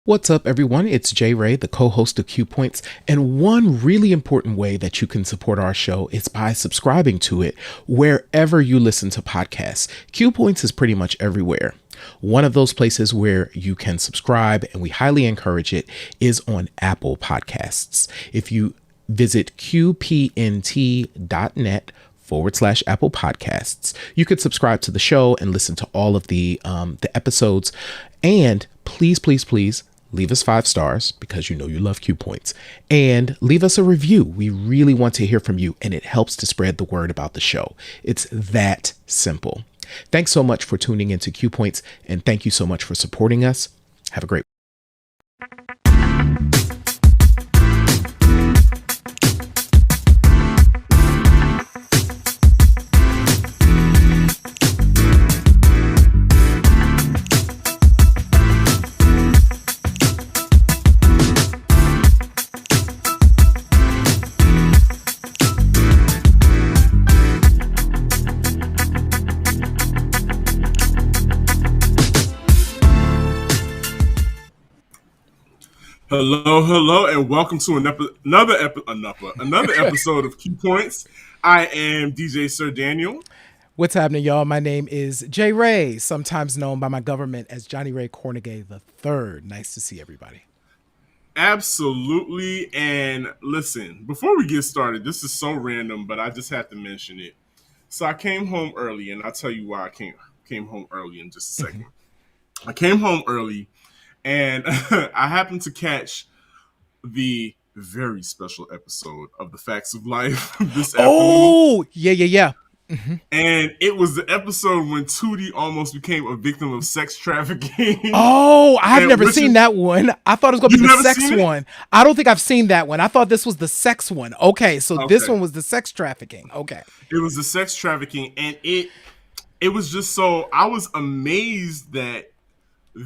What's up, everyone? It's Jay Ray, the co-host of Q Points, and one really important way that you can support our show is by subscribing to it wherever you listen to podcasts. Q Points is pretty much everywhere. One of those places where you can subscribe, and we highly encourage it, is on Apple Podcasts. If you visit qpnt.net/Apple Podcasts. You could subscribe to the show and listen to all of the episodes. And please, please, please leave us 5 stars because you know you love Q Points, and leave us a review. We really want to hear from you, and it helps to spread the word about the show. It's that simple. Thanks so much for tuning into Q Points, and thank you so much for supporting us. Have a great Hello, and welcome to another episode of Key Points. I am DJ Sir Daniel. What's happening, y'all? My name is Jay Ray, sometimes known by my government as Johnny Ray Cornegay III. Nice to see everybody. Absolutely, and listen, before we get started, this is so random, but I just have to mention it. So I came home early, and I'll tell you why I came home early in just a second. I came home early, and I happened to catch the very special episode of The Facts of Life this afternoon. Oh, yeah. Mm-hmm. And it was the episode when Tootie almost became a victim of sex trafficking. Oh, I've never seen that one. I thought it was going to be the sex one. I don't think I've seen that one. I thought this was the sex one. Okay, so this one was the sex trafficking. Okay. It was the sex trafficking, and it was just so, I was amazed that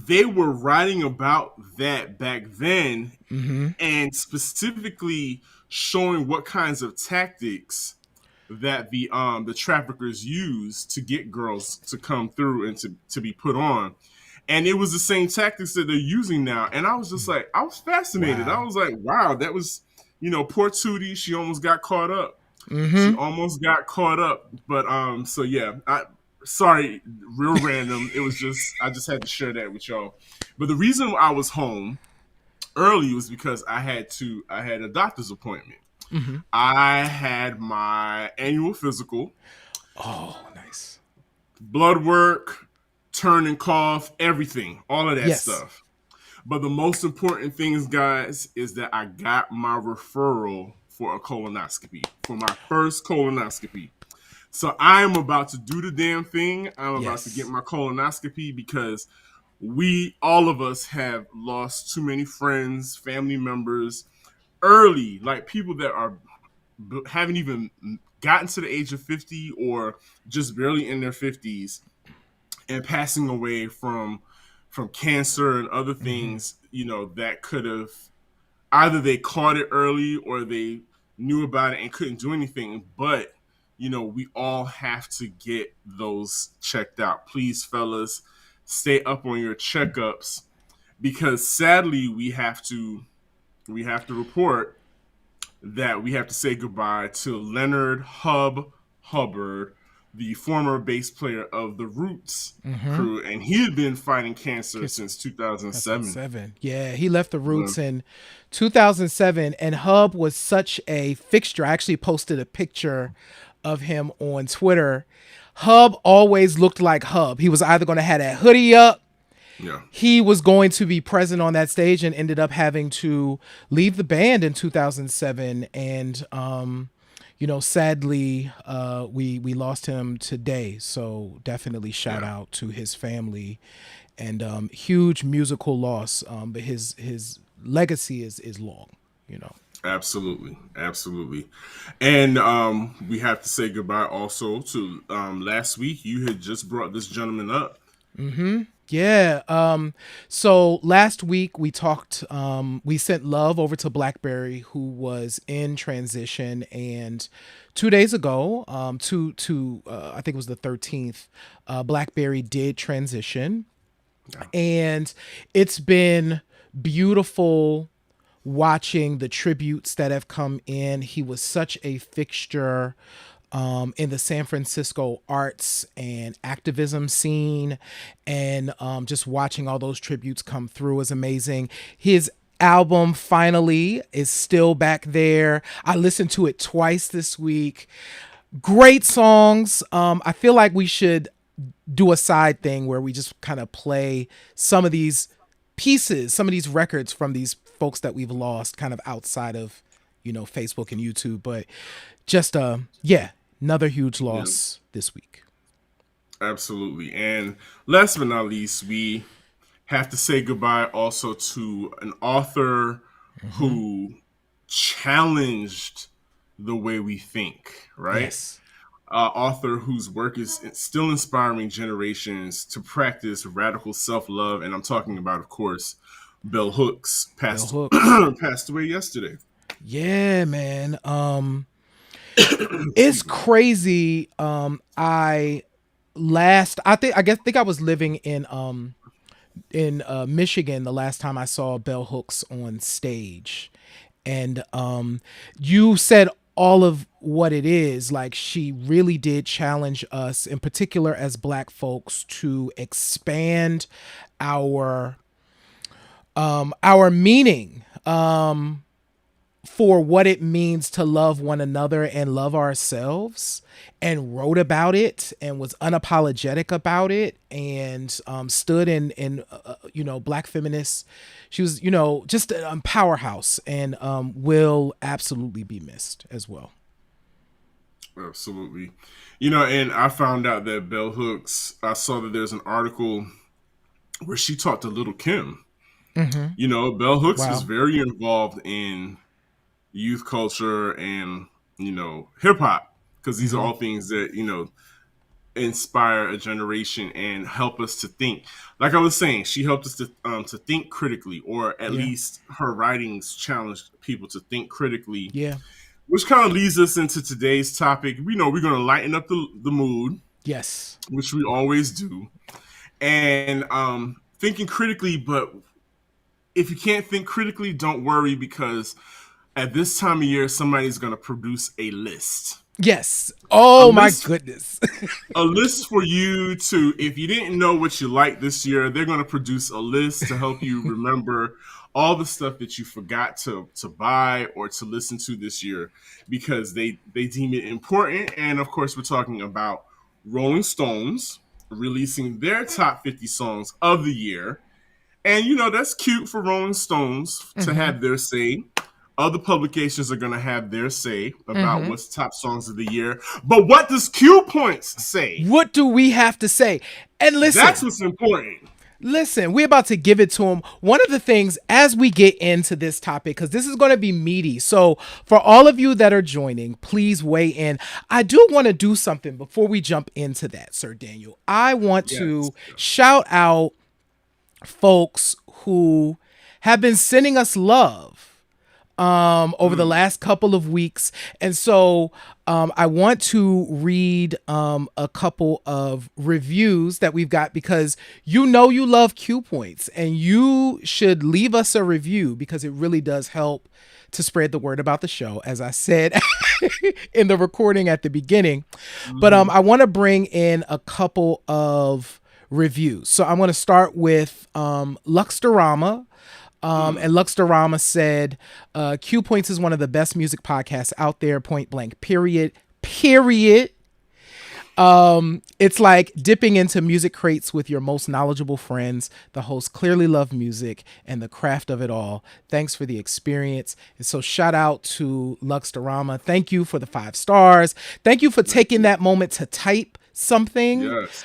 they were writing about that back then, and specifically showing what kinds of tactics that the traffickers use to get girls to come through and to be put on. And it was the same tactics that they're using now. And I was just like, I was fascinated. Wow. I was like, wow, that was, poor Tootie. She almost got caught up. Mm-hmm. She almost got caught up. But so yeah, sorry, real random. It was just, I just had to share that with y'all. But the reason I was home early was because I had a doctor's appointment. Mm-hmm. I had my annual physical. Oh, nice. Blood work, turn and cough, everything, all of that stuff. But the most important things, guys, is that I got my referral for a colonoscopy, for my first colonoscopy. So I'm about to do the damn thing. I'm about to get my colonoscopy because all of us have lost too many friends, family members early, like people that haven't even gotten to the age of 50 or just barely in their 50s and passing away from cancer and other things, that could have either they caught it early or they knew about it and couldn't do anything. But we all have to get those checked out. Please, fellas, stay up on your checkups, because sadly we have to report that we have to say goodbye to Leonard Hubbard, the former bass player of the Roots crew, and he had been fighting cancer since 2007. Yeah, he left the Roots in 2007, and Hub was such a fixture. I actually posted a picture of him on Twitter. Hub always looked like Hub. He was either going to have that hoodie up. Yeah. He was going to be present on that stage and ended up having to leave the band in 2007. And, sadly, we lost him today. So definitely shout out to his family, and huge musical loss. But his legacy is long, Absolutely. And we have to say goodbye also to last week. You had just brought this gentleman up. Mm-hmm. Yeah. So last week we talked, we sent love over to Blackberry, who was in transition, and 2 days ago, I think it was the 13th, Blackberry did transition. Yeah. And it's been beautiful watching the tributes that have come in. He was such a fixture in the San Francisco arts and activism scene, and just watching all those tributes come through is amazing. His album finally is still back there. I listened to it twice this week. Great songs. I feel like we should do a side thing where we just kind of play some of these pieces, some of these records from these folks that we've lost kind of outside of, Facebook and YouTube. But just, another huge loss this week. Absolutely. And last but not least, we have to say goodbye also to an author who challenged the way we think, right? Yes. Author whose work is still inspiring generations to practice radical self-love. And I'm talking about, of course, Bell Hooks passed away yesterday. Yeah, man. It's crazy. I think I was living in Michigan the last time I saw Bell Hooks on stage, and you said all of what it is. Like, she really did challenge us, in particular as Black folks, to expand our meaning for what it means to love one another and love ourselves, and wrote about it and was unapologetic about it, and stood in Black feminists. She was, just a powerhouse, and will absolutely be missed as well. Absolutely. And I found out that Bell Hooks, I saw that there's an article where she talked to Little Kim. Bell Hooks was very involved in youth culture and, hip hop, because these are all things that, inspire a generation and help us to think. Like I was saying, she helped us to think critically, or at least her writings challenged people to think critically. Yeah. Which kind of leads us into today's topic. We're going to lighten up the mood. Yes. Which we always do. And thinking critically, but if you can't think critically, don't worry, because at this time of year, somebody's going to produce a list. Yes. Oh, my goodness. A list for you to, if you didn't know what you liked this year, they're going to produce a list to help you remember all the stuff that you forgot to buy or to listen to this year, because they deem it important. And of course, we're talking about Rolling Stones releasing their top 50 songs of the year. And, that's cute for Rolling Stones to have their say. Other publications are going to have their say about what's top songs of the year. But what does Q Points say? What do we have to say? And listen, that's what's important. Listen, we're about to give it to them. One of the things as we get into this topic, because this is going to be meaty. So for all of you that are joining, please weigh in. I do want to do something before we jump into that, Sir Daniel. I want to shout out folks who have been sending us love over the last couple of weeks. And so I want to read a couple of reviews that we've got, because you love Q Points, and you should leave us a review, because it really does help to spread the word about the show, as I said in the recording at the beginning. But I want to bring in a couple of reviews. So I'm going to start with Luxtorama. And Luxtorama said, Q Points is one of the best music podcasts out there, point blank, period. It's like dipping into music crates with your most knowledgeable friends. The hosts clearly love music and the craft of it all. Thanks for the experience. And so shout out to Luxtorama. Thank you for the 5 stars. Thank you for taking that moment to type something. Yes.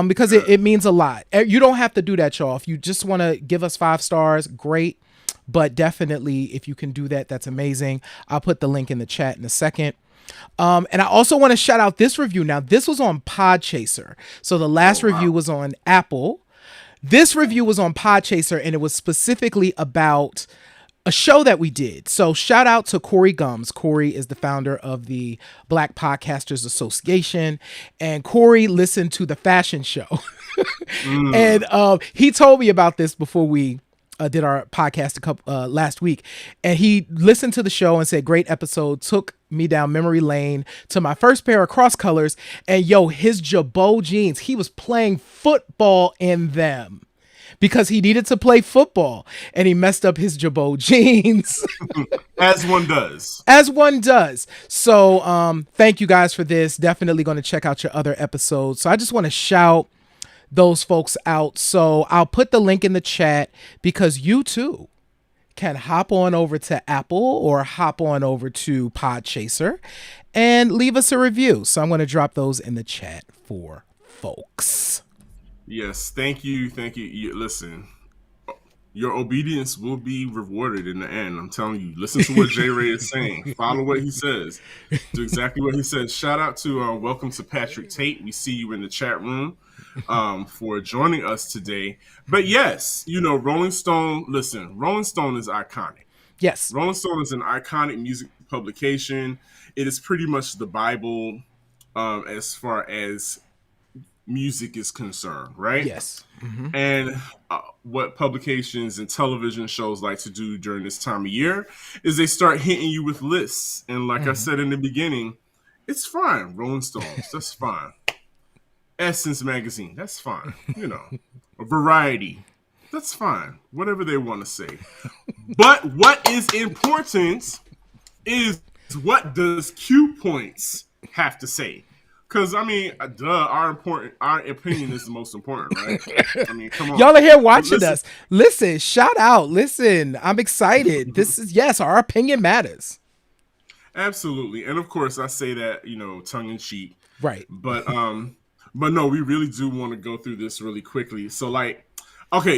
Because it means a lot. You don't have to do that, y'all. If you just want to give us 5 stars, great. But definitely, if you can do that, that's amazing. I'll put the link in the chat in a second. And I also want to shout out this review. Now, this was on Podchaser. So the last review was on Apple. This review was on Podchaser, and it was specifically about a show that we did. So shout out to Corey Gums. Corey is the founder of the Black Podcasters Association, and Corey listened to the fashion show. And he told me about this before we did our podcast a couple last week, and he listened to the show and said, "Great episode." Took me down memory lane to my first pair of cross colors, and yo, his Jabot jeans. He was playing football in them because he needed to play football, and he messed up his Jabot jeans. As one does. As one does. So thank you guys for this. Definitely going to check out your other episodes. So I just want to shout those folks out. So I'll put the link in the chat because you too can hop on over to Apple or hop on over to Podchaser and leave us a review. So I'm going to drop those in the chat for folks. Yes, thank you. Listen, your obedience will be rewarded in the end. I'm telling you, listen to what J. Ray is saying. Follow what he says. Do exactly what he says. Shout out to welcome to Patrick Tate. We see you in the chat room for joining us today. But yes, Rolling Stone, listen, Rolling Stone is iconic. Yes. Rolling Stone is an iconic music publication. It is pretty much the Bible as far as music is concerned, right? Yes. Mm-hmm. And what publications and television shows like to do during this time of year is they start hitting you with lists. And like I said in the beginning, it's fine. Rolling Stones, that's fine. Essence Magazine, that's fine. Variety, that's fine. Whatever they want to say. But what is important is what does Q Points have to say? Because, our opinion is the most important, right? Come on. Y'all are here watching us. Listen, shout out. Listen, I'm excited. This is, yes, our opinion matters. Absolutely. And of course, I say that, tongue in cheek. Right. But no, we really do want to go through this really quickly. So,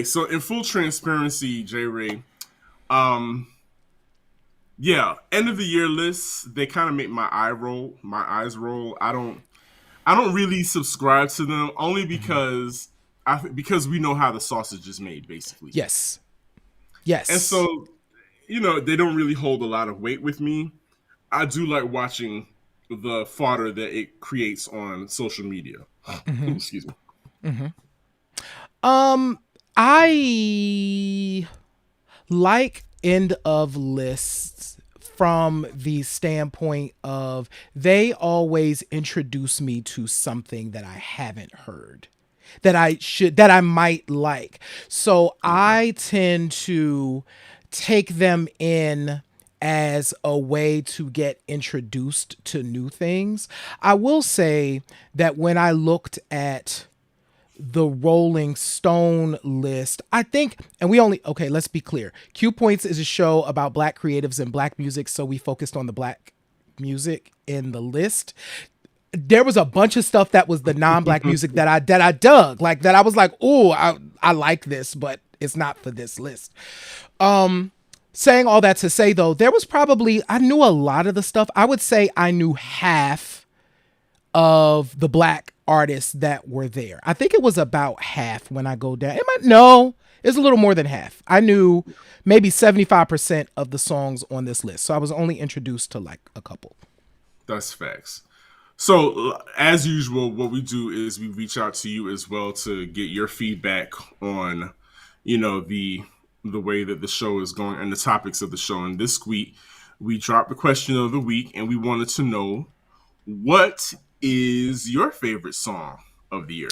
so in full transparency, J. Ray, end of the year lists, they kind of make my eyes roll. I don't really subscribe to them only because because we know how the sausage is made, basically. Yes. And so, they don't really hold a lot of weight with me. I do like watching the fodder that it creates on social media. Mm-hmm. Excuse me. Mm-hmm. I like end of lists from the standpoint of they always introduce me to something that I haven't heard that I might like. So I tend to take them in as a way to get introduced to new things. I will say that when I looked at the Rolling Stone list, I think, and let's be clear. Q Points is a show about Black creatives and Black music, so we focused on the Black music in the list. There was a bunch of stuff that was the non-Black music that I dug, like that I was like, oh, I like this, but it's not for this list. Saying all that to say, though, there was I knew a lot of the stuff. I would say I knew half of the Black artists that were there. I think it was about half when I go down. It's a little more than half. I knew maybe 75% of the songs on this list. So I was only introduced to like a couple. That's facts. So as usual, what we do is we reach out to you as well to get your feedback on, the way that the show is going and the topics of the show. And this week, we dropped the question of the week, and we wanted to know, what is your favorite song of the year?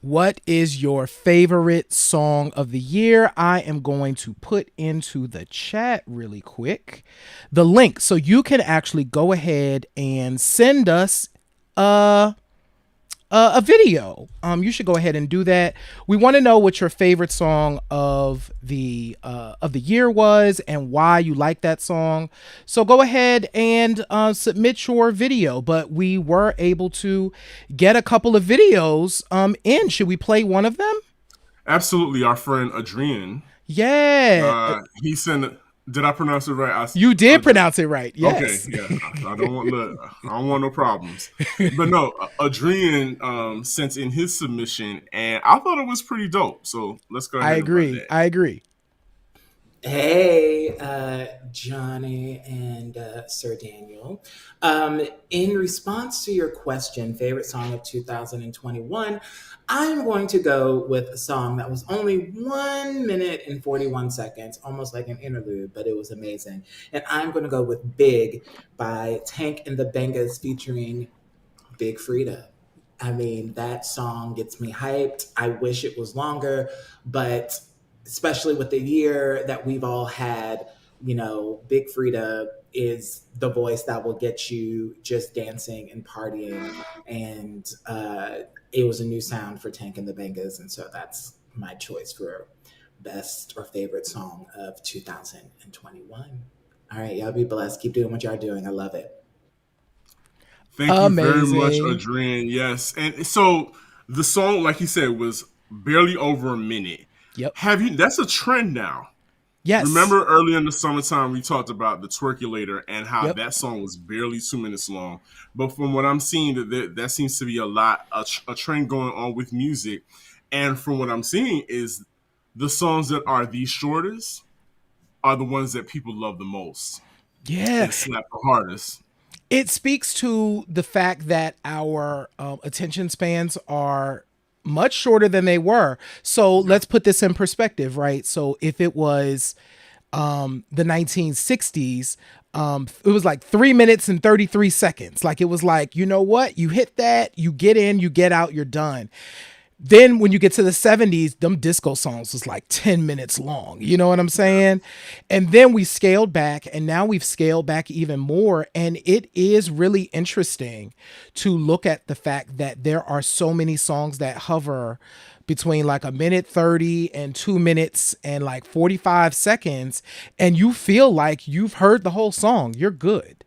What is your favorite song of the year? I am going to put into the chat really quick the link so you can actually go ahead and send us a video. You should go ahead and do that. We want to know what your favorite song of the year was and why you like that song. So go ahead and submit your video. But we were able to get a couple of videos in. Should we play one of them? Absolutely. Our friend Adrian. Yeah. He sent. Did I pronounce it right? You did pronounce it right. Yes. Okay. Yeah. I don't want no problems. But no, Adrian sent in his submission, and I thought it was pretty dope. So let's go ahead. I agree. Hey, Johnny and Sir Daniel. In response to your question, favorite song of 2021, I'm going to go with a song that was only 1 minute and 41 seconds, almost like an interlude, but it was amazing. And I'm going to go with Big by Tank and the Bangas featuring Big Frida. I mean, that song gets me hyped. I wish it was longer, but especially with the year that we've all had, Big Frida is the voice that will get you just dancing and partying. And it was a new sound for Tank and the Bangas. And so that's my choice for best or favorite song of 2021. All right, y'all be blessed. Keep doing what y'all doing. I love it. Thank you very much, Amazing. Adrian. Yes, and so the song, like you said, was barely over a minute. Yep. Have you? That's a trend now. Yes. Remember earlier in the summertime, we talked about the Twerkulator and how Yep. that song was barely 2 minutes long. But from what I'm seeing, that seems to be a trend going on with music. And from what I'm seeing is the songs that are the shortest are the ones that people love the most Yeah. and slap the hardest. It speaks to the fact that our attention spans are much shorter than they were. So Yeah. let's put this in perspective, right? So if it was the 1960s, it was like 3 minutes and 33 seconds. Like it was like, you know what? You hit that, you get in, you get out, you're done. Then when you get to the 70s, them disco songs was like 10 minutes long. You know what I'm saying? And then we scaled back and now we've scaled back even more. And it is really interesting to look at the fact that there are so many songs that hover between like a minute 30 and 2 minutes and like 45 seconds. And you feel like you've heard the whole song. You're good.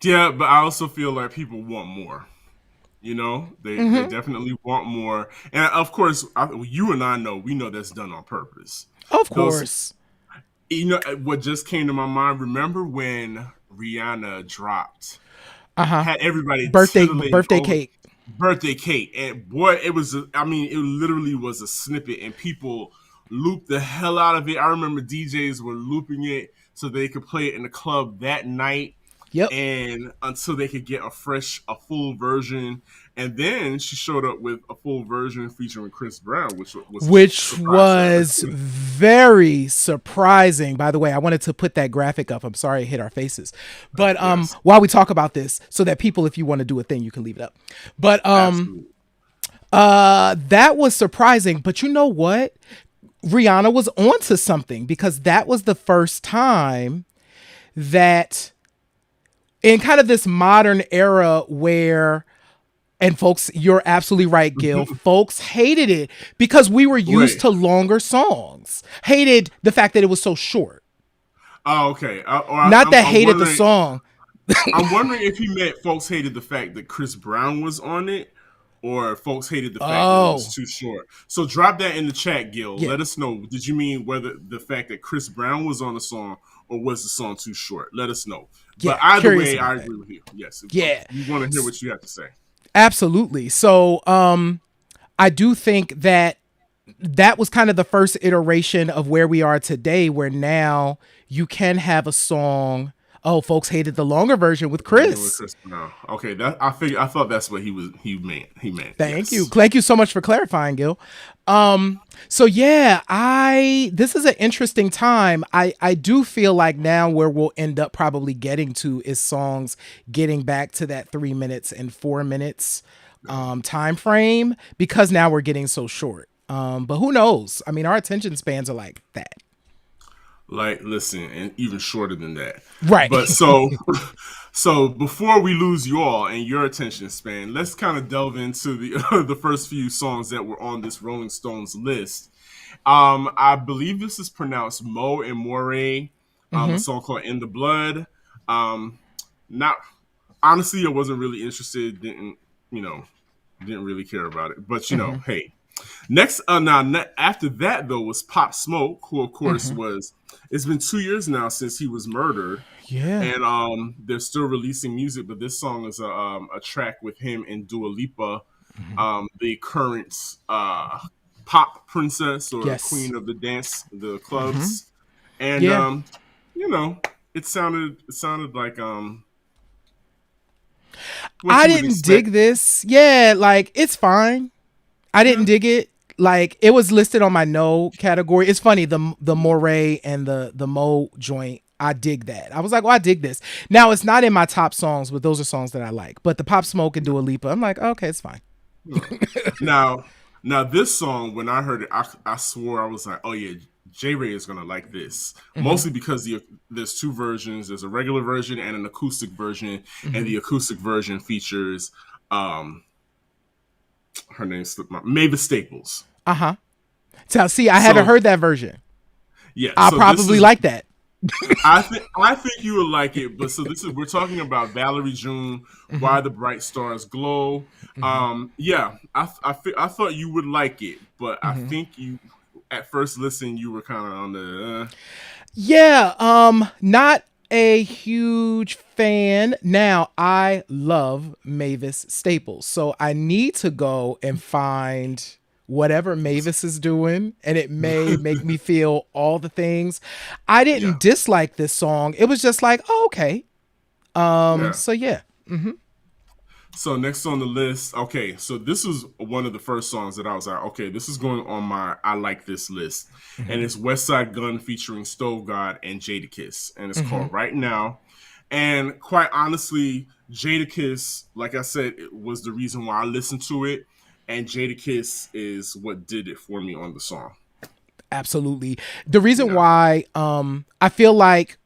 Yeah, but I also feel like people want more. You know, they Hmm. definitely want more, and of course, you and I know we know that's done on purpose. Of Those, course. what just came to my mind. Remember when Rihanna dropped, Uh huh. had everybody titillated Birthday over cake. Birthday Cake, and boy, it was. I mean, it literally was a snippet, and people looped the hell out of it. I remember DJs were looping it so they could play it in the club that night Yep. and until they could get a full version. And then she showed up with a full version featuring Chris Brown, which was a Which surprise to was everyone. very surprising. By the way, I wanted to put that graphic up. I'm sorry it hit our faces. But Yes, while we talk about this, so that people, if you want to do a thing, you can leave it up. But absolutely. that was surprising. But you know what? Rihanna was onto something because that was the first time that in kind of this modern era where, and folks, you're absolutely right, Gil. Folks hated it because we were used Wait. to longer songs. Hated the fact that it was so short. Oh, okay. Not that hated the song. I'm wondering if he meant folks hated the fact that Chris Brown was on it, or folks hated the fact that it was Oh, too short. So drop that in the chat, Gil. yeah. Let us know. Did you mean whether the fact that Chris Brown was on the song, or was the song too short? Let us know. But Yeah. either Curious way, about I that. agree with you. Yes, Yeah. we want to hear what you have to say. Absolutely. So, I do think that that was kind of the first iteration of where we are today, where now you can have a song. Oh, folks hated the longer version with Version with Chris. Chris Brown. Okay, that I figured. I thought that's what he meant. He meant Thank you. yes. Thank you so much for clarifying, Gil. So yeah, I this is an interesting time. I do feel like now where we'll end up probably getting to is songs getting back to that 3 minutes and 4 minutes time frame because now we're getting so short. But who knows? I mean, our attention spans are like that. Like, listen, and even shorter than that. Right. But so, so before we lose you all and your attention span, let's kind of delve into the the first few songs that were on this Rolling Stones list. I believe this is pronounced Mo and Moray. A Hmm. song called "In the Blood." Not honestly, I wasn't really interested. You know, didn't really care about it. But Hmm. hey, next, after that though was Pop Smoke, who of course Hmm. was. It's been 2 years now since he was murdered, Yeah. and they're still releasing music. But this song is a track with him and Dua Lipa. Hmm. The current pop princess or Yes. queen of the dance, the Mm-hmm. clubs, and Yeah. you know, it sounded like what I you would didn't expect. dig this. Yeah, like it's fine. I didn't Yeah, dig it. Like it was listed on my no category. It's funny the Moray and the Mo joint. I dig that. I was like, well, I dig this. Now it's not in my top songs, but those are songs that I like. But the Pop Smoke and Dua Lipa, I'm like, okay, it's fine. yeah. Now, now this song, when I heard it, I swore I was like, oh yeah, J Ray is gonna like this. Mm-hmm. Mostly because there's two versions. There's a regular version and an acoustic version, and Mm-hmm. the acoustic version features um her name slipped my Mavis Staples. Uh huh. So see, I haven't So heard that version. yeah, I'll so this probably is like that. I think you will like it, but so this is we're talking about Valerie June, Mm-hmm. Why the Bright Stars Glow. Mm-hmm. Yeah, I thought you would like it, but I Mm-hmm. think you at first listen you were kind of on the Yeah, not a huge fan. Now, I love Mavis Staples, so I need to go and find whatever Mavis is doing, and it may make me feel all the things. I yeah, didn't dislike this song. It was just like, oh, okay. yeah. So yeah. Mm-hmm. So next on the list, okay, so this was one of the first songs that I was like, okay, this is going on my I like this list, and Mm-hmm. it's West Side Gun featuring Stove God and Jadakiss, and it's Mm-hmm. called Right Now. And quite honestly, Jadakiss, like I said, it was the reason why I listened to it, and Jadakiss is what did it for me on the song. Absolutely. The reason Yeah, why I feel like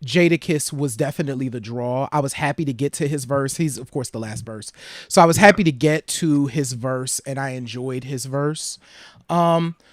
Jadakiss was definitely the draw. I was happy to get to his verse. He's of course the last verse. So I was yeah, happy to get to his verse and I enjoyed his verse.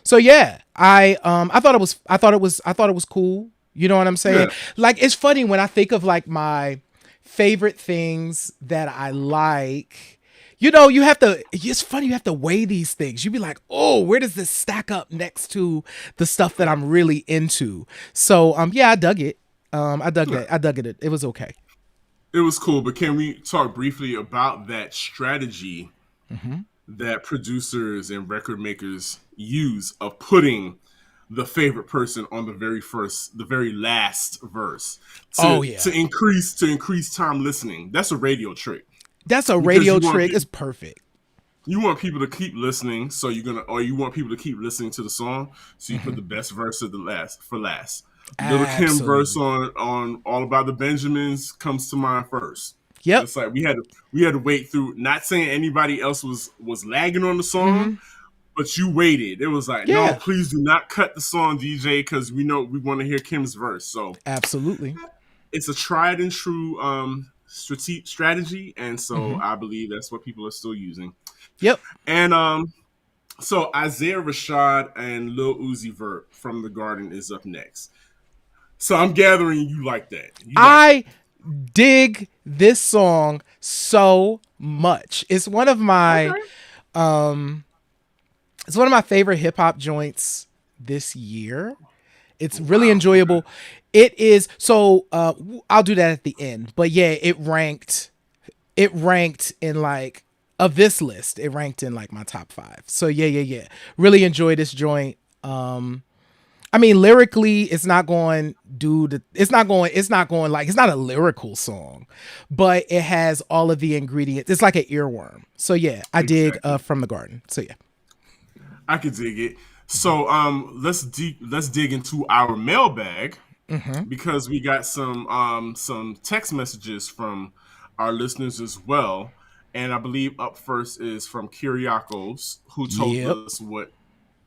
So yeah, I thought it was cool. You know what I'm saying? yeah, Like it's funny when I think of like my favorite things that I like. You know, you have to, it's funny, you have to weigh these things. You'd be like, oh, where does this stack up next to the stuff that yeah, I'm really into? So, yeah, I dug it. I dug yeah. that. I dug it. It was okay. It was cool, but can we talk briefly about that strategy Hmm. that producers and record makers use of putting the favorite person on the very last verse Oh, to yeah. increase time listening. That's a radio trick That's a because radio trick. It's perfect. you want people to keep listening, so you want people to keep listening to the song, so you put Hmm. the best verse of the last for last. Little Kim verse Absolutely. on All About the Benjamins comes to mind first. Yep. It's like we had to wait through. Not saying anybody else was lagging on the song, Hmm. but you waited. It was like, no, Yeah. please do not cut the song, DJ, because we know we want to hear Kim's verse. So Absolutely. it's a tried and true strategy, and so Hmm. I believe that's what people are still using. Yep. And so Isaiah Rashad and Lil Uzi Vert from The Garden is up next. So I'm gathering you like that. You like it. I dig this song so much. Okay. Um, it's one of my favorite hip hop joints this year. It's really Wow. Okay. enjoyable. It is so I'll do that at the end. But yeah, it ranked in like of this list, it ranked in like my top 5. So yeah, yeah, yeah. Really enjoy this joint. I mean lyrically it's not going it's not going like it's not a lyrical song, but it has all of the ingredients. It's like an earworm. So yeah, I dig Exactly. From the Garden. So yeah. I could dig it. So let's dig into our mailbag Mhm. because we got some text messages from our listeners as well. And I believe up first is from Kyriakos, who told Yep. us what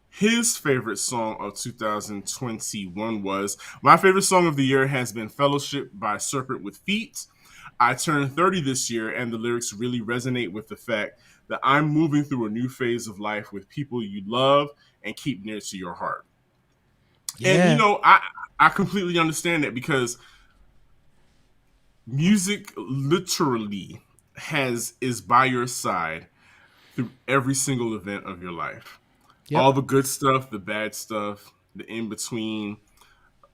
his favorite song of 2021 was. My favorite song of the year has been Fellowship by Serpent with Feet. I turned 30 this year, and the lyrics really resonate with the fact that I'm moving through a new phase of life with people you love and keep near to your heart. And Yeah. I completely understand that because music literally has is by your side through every single event of your life. Yep. All the good stuff, the bad stuff, the in between.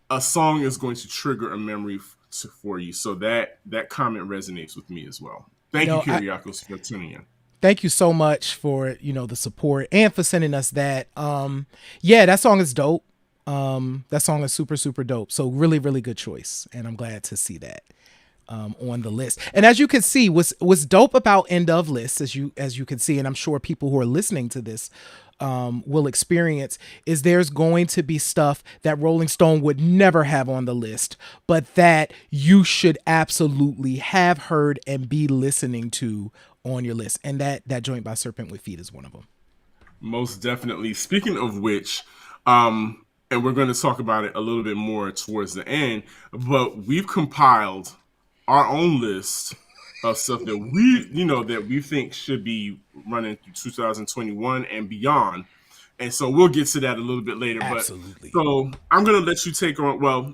A song is going to trigger a memory for you. So that comment resonates with me as well. Thank you, No, I Kyriakos, for tuning in. thank you so much for, the support and for sending us that. Yeah, that song is dope. That song is super, super dope. So really, really good choice. And I'm glad to see that on the list. And as you can see, what's dope about end of lists, as you can see, and I'm sure people who are listening to this will experience, is there's going to be stuff that Rolling Stone would never have on the list, but that you should absolutely have heard and be listening to on your list. And that joint by Serpent with Feet is one of them. Most definitely. Speaking of which, and we're going to talk about it a little bit more towards the end, but we've compiled our own list of stuff that we think should be running through 2021 and beyond. And so we'll get to that a little bit later. Absolutely. But so I'm going to let you take on. Well,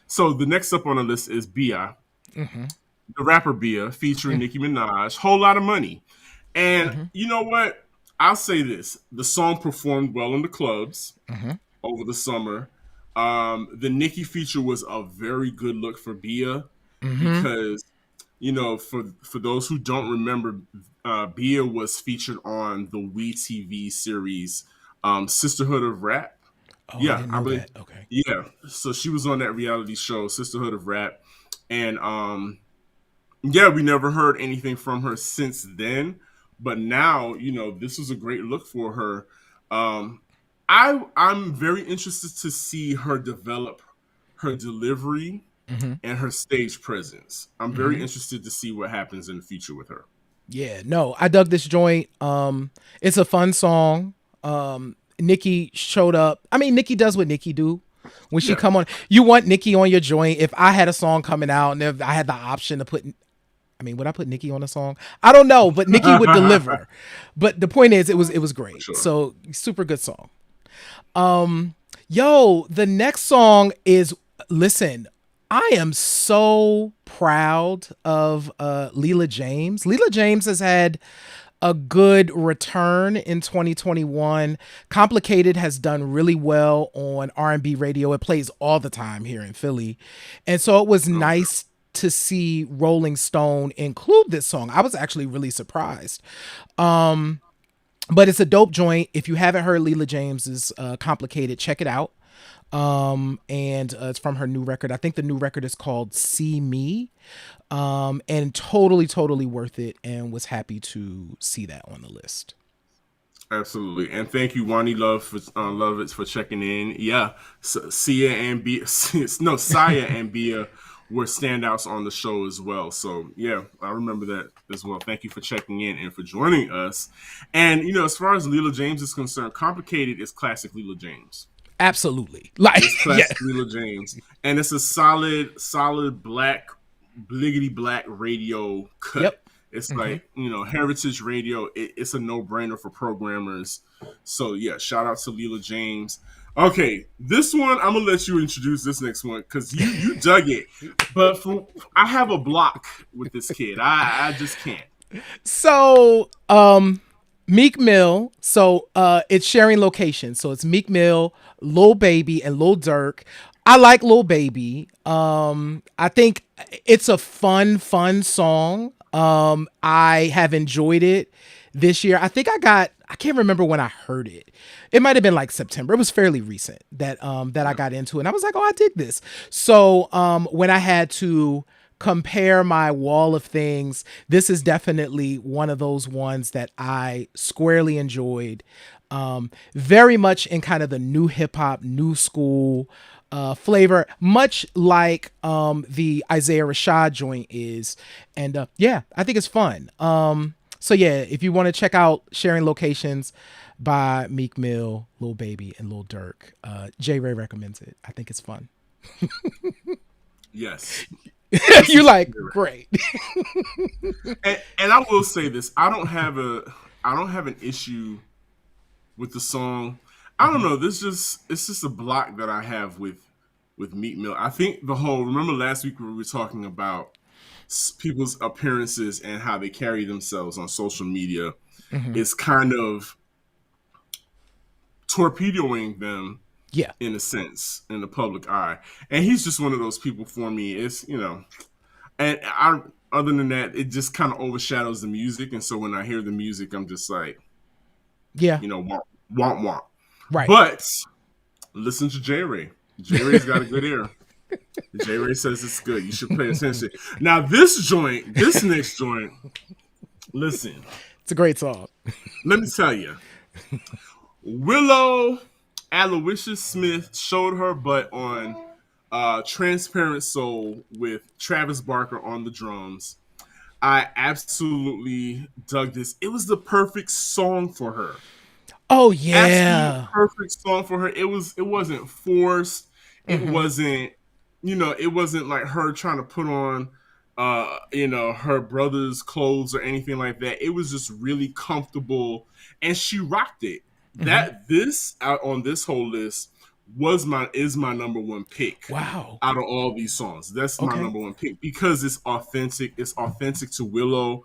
so the next up on the list is Bia, the rapper Bia, featuring Nicki Minaj. Whole Lot of Money. And you know what? I'll say this: the song performed well in the clubs over the summer. The Nicki feature was a very good look for Bia because, for those who don't remember, Bia was featured on the WeTV series Sisterhood of Rap. Oh, Yeah, I believe that. Okay. Yeah, so she was on that reality show Sisterhood of Rap, and yeah, we never heard anything from her since then. But now, this was a great look for her. I'm very interested to see her develop her delivery and her stage presence. I'm very interested to see what happens in the future with her. Yeah, no, I dug this joint. It's a fun song. Nicki showed up. I mean, Nicki does what Nicki do. When she come on, you want Nicki on your joint. If I had a song coming out and if I had the option to would I put Nicki on a song? I don't know, but Nicki would deliver. But the point is, it was great. Sure. So super good song. The next song is, listen, I am so proud of Leela James. Leela James has had a good return in 2021. Complicated has done really well on R&B radio. It plays all the time here in Philly. And so it was nice to see Rolling Stone include this song. I was actually really surprised. But it's a dope joint. If you haven't heard Leela James's Complicated, check it out. And it's from her new record. I think the new record is called See Me. And totally worth it, and was happy to see that on the list. Absolutely. And thank you, Wani Lovitz, for checking in. Yeah. Sia and Bia were standouts on the show as well. So yeah, I remember that as well. Thank you for checking in and for joining us. And as far as Leela James is concerned, Complicated is classic Leela James. Absolutely. It's classic Leela James. And it's a solid bliggity black radio cut. Yep. It's like, heritage radio. It's a no-brainer for programmers. So yeah, shout out to Leela James. Okay, this one, I'm going to let you introduce this next one because you dug it. But I have a block with this kid. I just can't. So, Meek Mill. So, it's sharing location. So, it's Meek Mill, Lil Baby, and Lil Durk. I like Lil Baby. I think it's a fun song. I have enjoyed it this year. I think I can't remember when I heard it. It might have been like September. It was fairly recent that I got into it. And I was like, oh, I dig this. So when I had to compare my wall of things, this is definitely one of those ones that I squarely enjoyed. Very much in kind of the new hip hop, new school flavor, much like the Isaiah Rashad joint is. And I think it's fun. So yeah, if you want to check out Sharing Locations by Meek Mill, Lil Baby, and Lil Durk, J. Ray recommends it. I think it's fun. Yes. You like, great. and I will say this: I don't have an issue with the song. I don't know. It's just a block that I have with Meek Mill. I think remember last week we were talking about people's appearances and how they carry themselves on social media is kind of torpedoing them, in a sense, in the public eye. And he's just one of those people for me. It's and other than that, it just kind of overshadows the music. And so when I hear the music, I'm just like, Yeah. womp, womp, womp. Right. But listen to J Ray. J Ray's got a good ear. J Ray says it's good. You should pay attention. Now, this next joint, listen. It's a great song. Let me tell you. Willow Aloysius Smith showed her butt on Transparent Soul with Travis Barker on the drums. I absolutely dug this. It was the perfect song for her. Oh yeah. Absolute perfect song for her. It wasn't forced. It wasn't, it wasn't like her trying to put on her brother's clothes or anything like that. It was just really comfortable and she rocked it. That this out on this whole list is my number one pick. Wow. Out of all these songs. That's my number one pick because it's authentic. It's authentic to Willow.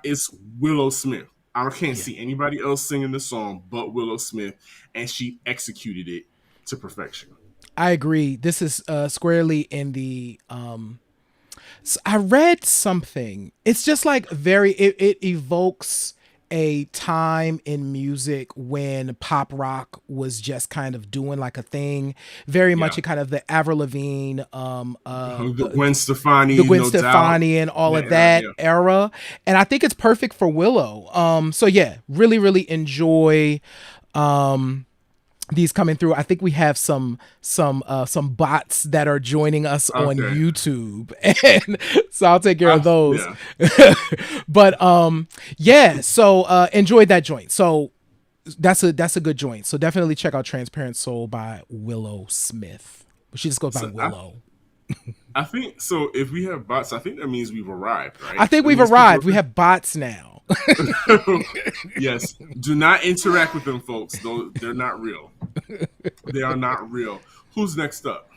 It's Willow Smith. I can't see anybody else singing this song but Willow Smith, and she executed it to perfection. I agree. This is squarely in the I read something. It's just like it evokes a time in music when pop rock was just kind of doing like a thing, very much in kind of the Avril Lavigne, the Gwen Stefani, and all of that era. And I think it's perfect for Willow. So yeah, really, really enjoy these coming through. I think we have some bots that are joining us on YouTube, and so I'll take care of those. Yeah. But so enjoyed that joint. So that's a good joint. So definitely check out Transparent Soul by Willow Smith. She just goes by Willow. I think so. If we have bots, I think that means we've arrived, right? I think we've arrived. We have bots now. Yes. Do not interact with them, folks. They're not real. They are not real. Who's next up?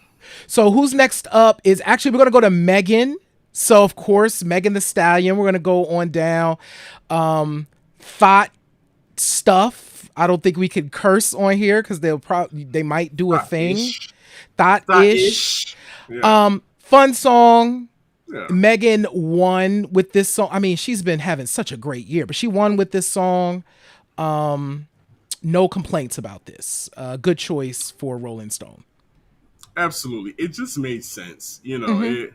So who's next up is actually we're going to go to Megan. So of course, Megan Thee Stallion. We're going to go on down. Thought stuff. I don't think we could curse on here because they might do a thing. Thought-ish. Yeah. Fun song. Yeah. Megan won with this song. I mean, she's been having such a great year, but she won with this song. No complaints about this. Good choice for Rolling Stone. Absolutely. It just made sense. It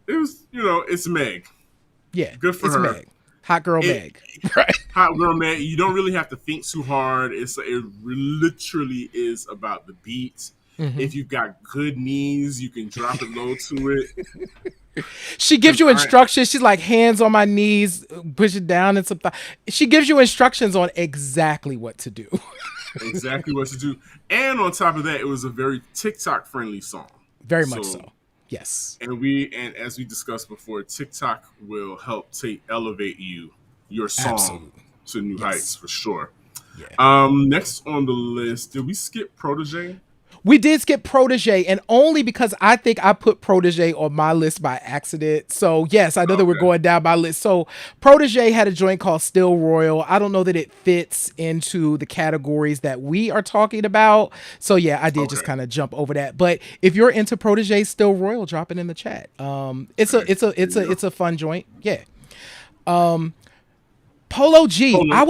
was, it's Meg. Yeah. Good for her. Meg. Hot girl Meg. Right. Hot girl Meg. You don't really have to think too hard. It literally is about the beat. If you've got good knees, you can drop it low to it. She gives you instructions. She's like, hands on my knees, push it down and something. She gives you instructions on exactly what to do. Exactly what to do. And on top of that, it was a very TikTok friendly song. Very much so. Yes. And as we discussed before, TikTok will help elevate your song to new heights for sure. Yeah. Next on the list, did we skip Protege? We did skip Protege, and only because I think I put Protege on my list by accident. So yes, I know that we're going down my list. So Protege had a joint called Still Royal. I don't know that it fits into the categories that we are talking about. So yeah, I did just kind of jump over that. But if you're into Protege Still Royal, drop it in the chat. It's a fun joint. Yeah. Polo G. I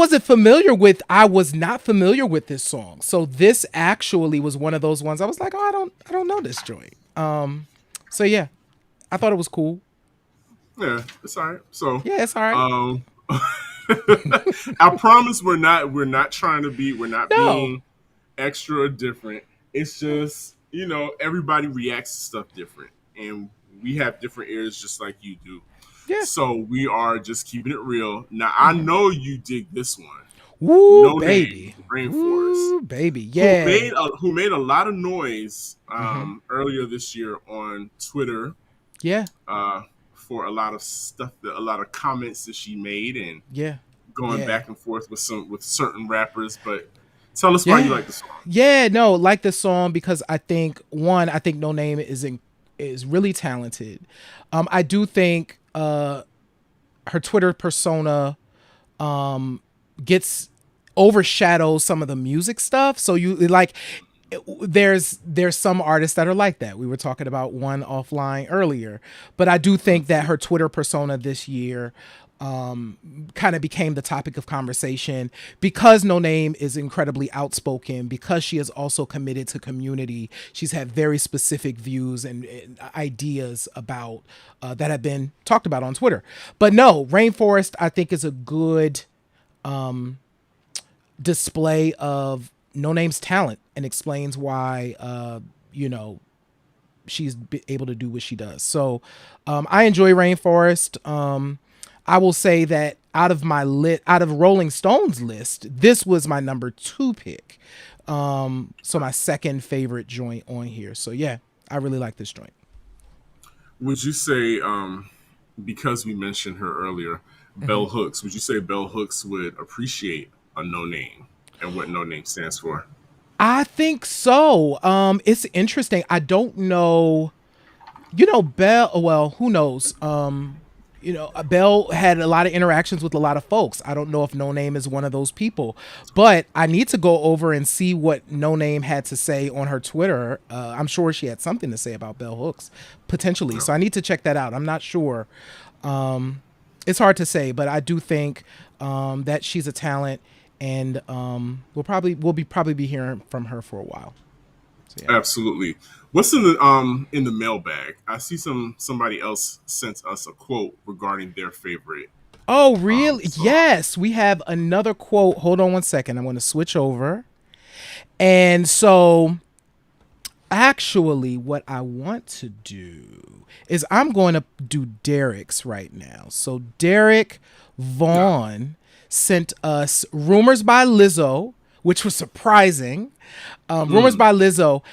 was not familiar with this song. So this actually was one of those ones I was like, I don't know this joint. So yeah, I thought it was cool. Yeah, it's all right. So yeah, it's all right. I promise we're not trying to be, being extra or different. It's just, everybody reacts to stuff different, and we have different ears just like you do. Yeah. So we are just keeping it real. Now, I know you dig this one. Woo, no baby. Rainforest. Woo, baby. Yeah. Who made a lot of noise earlier this year on Twitter. Yeah. For a lot of stuff, a lot of comments that she made, and going back and forth with certain rappers. But tell us why you like the song. Yeah, no, like the song because I think No Name is really talented. I do think her Twitter persona overshadows some of the music stuff. So you like there's some artists that are like that. We were talking about one offline earlier, but I do think that her Twitter persona this year kind of became the topic of conversation because No Name is incredibly outspoken, because she is also committed to community. She's had very specific views and ideas about that have been talked about on Twitter. But no, Rainforest I think is a good display of No Name's talent and explains why she's able to do what she does. So I enjoy Rainforest. I will say that out of Rolling Stone's list, this was my number 2 pick. So my second favorite joint on here. So yeah, I really like this joint. Would you say, because we mentioned her earlier, Bell Hooks, would you say Bell Hooks would appreciate a No Name and what No Name stands for? I think so. It's interesting. I don't know. Bell. Well, who knows? Bell had a lot of interactions with a lot of folks. I don't know if No Name is one of those people, but I need to go over and see what No Name had to say on her Twitter. I'm sure she had something to say about Bell Hooks, potentially. So I need to check that out. I'm not sure. It's hard to say, but I do think that she's a talent, and we'll probably be hearing from her for a while. So, yeah. Absolutely. What's in the mailbag? I see somebody else sent us a quote regarding their favorite. Oh, really? Yes, we have another quote. Hold on one second. I'm going to switch over. And so actually what I want to do is I'm going to do Derek's right now. So Derek Vaughn sent us Rumors by Lizzo, which was surprising. Rumors by Lizzo.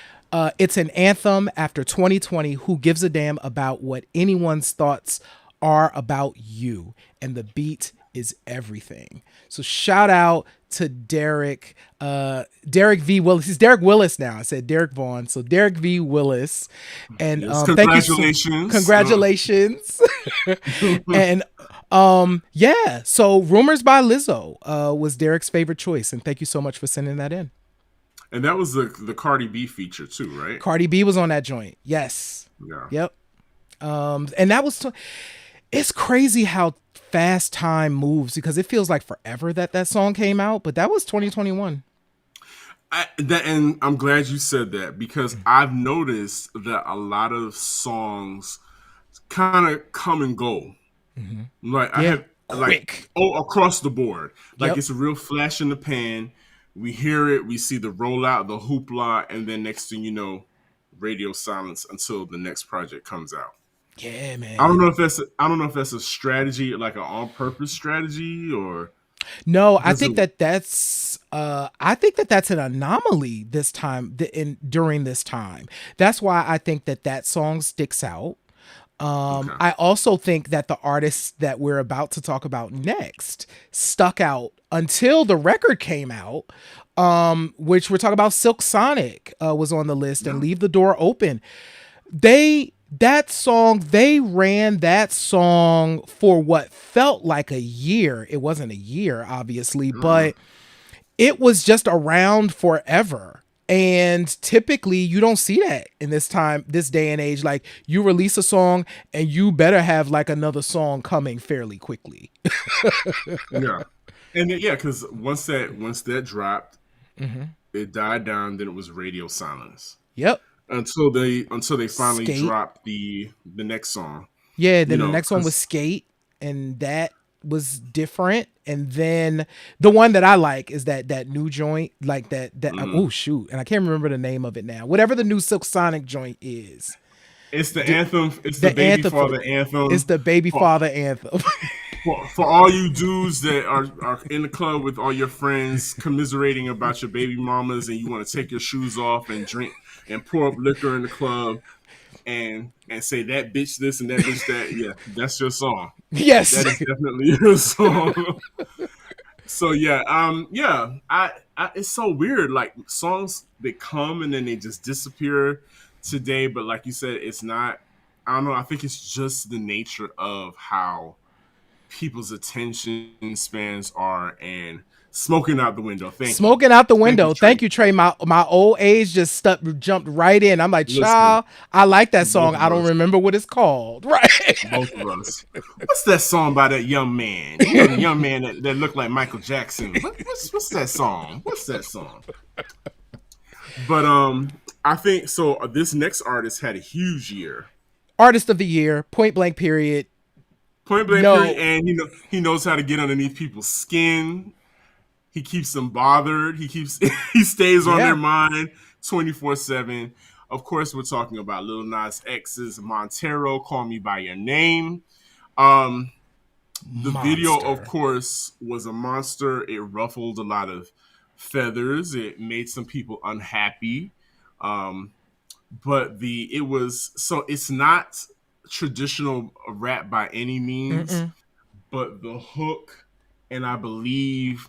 It's an anthem after 2020. Who gives a damn about what anyone's thoughts are about you? And the beat is everything. So shout out to Derek. Derek V. Willis. He's Derek Willis now. I said Derek Vaughn. So Derek V. Willis. And yes, congratulations. Congratulations. And yeah. So Rumors by Lizzo was Derek's favorite choice. And thank you so much for sending that in. And that was the Cardi B feature too, right? Cardi B was on that joint. Yes. Yeah. Yep. And that was, it's crazy how fast time moves because it feels like forever that song came out, but that was 2021. And I'm glad you said that because I've noticed that a lot of songs kind of come and go. Mm-hmm. Like I have quick. Across the board. Like it's a real flash in the pan. We hear it, we see the rollout, the hoopla, and then next thing you know, radio silence until the next project comes out. Yeah, man. I don't know if that's a strategy, like an on-purpose strategy, or no. I think that's an anomaly this time. During this time, that's why I think that song sticks out. Okay. I also think that the artists that we're about to talk about next stuck out until the record came out, which we're talking about. Silk Sonic was on the list, and Leave the Door Open. They ran that song for what felt like a year. It wasn't a year, obviously, but it was just around forever. And typically you don't see that in this day and age. Like you release a song and you better have like another song coming fairly quickly. Yeah. And because once that dropped, it died down, then it was radio silence. Yep. Until they finally dropped the next song. Yeah, then the next one was Skate, and that was different. And then the one that I like is that new joint, like that oh shoot, and I can't remember the name of it now. Whatever the new Silk Sonic joint is. It's the anthem. It's the baby father anthem. It's the baby father anthem. For all you dudes that are in the club with all your friends commiserating about your baby mamas, and you want to take your shoes off and drink and pour up liquor in the club and say that bitch this and that bitch that, yeah, that's your song. Yes, that is definitely your song. So yeah, I it's so weird. Like songs that come and then they just disappear today, but like you said, it's not. I don't know. I think it's just the nature of how people's attention spans are, and smoking out the window. Smoking out the Thank you, window. Trey. Thank you, Trey. My old age just jumped right in. I'm like, Listen, child, I like that both song. I of don't us, remember what it's called. Right. both of us. What's that song by that young man? You know, the young man that looked like Michael Jackson. What's that song? What's that song? But I think so. This next artist had a huge year. Artist of the year, point blank period. Point blank period, No. and he knows how to get underneath people's skin. He keeps them bothered. He stays on Yeah. their mind 24/7. Of course, we're talking about Lil Nas X's Montero, "Call Me by Your Name." The video, of Monster. course, was a monster. It ruffled a lot of feathers. It made some people unhappy. Um, but it's not traditional rap by any means, Mm-mm. but the hook, and I believe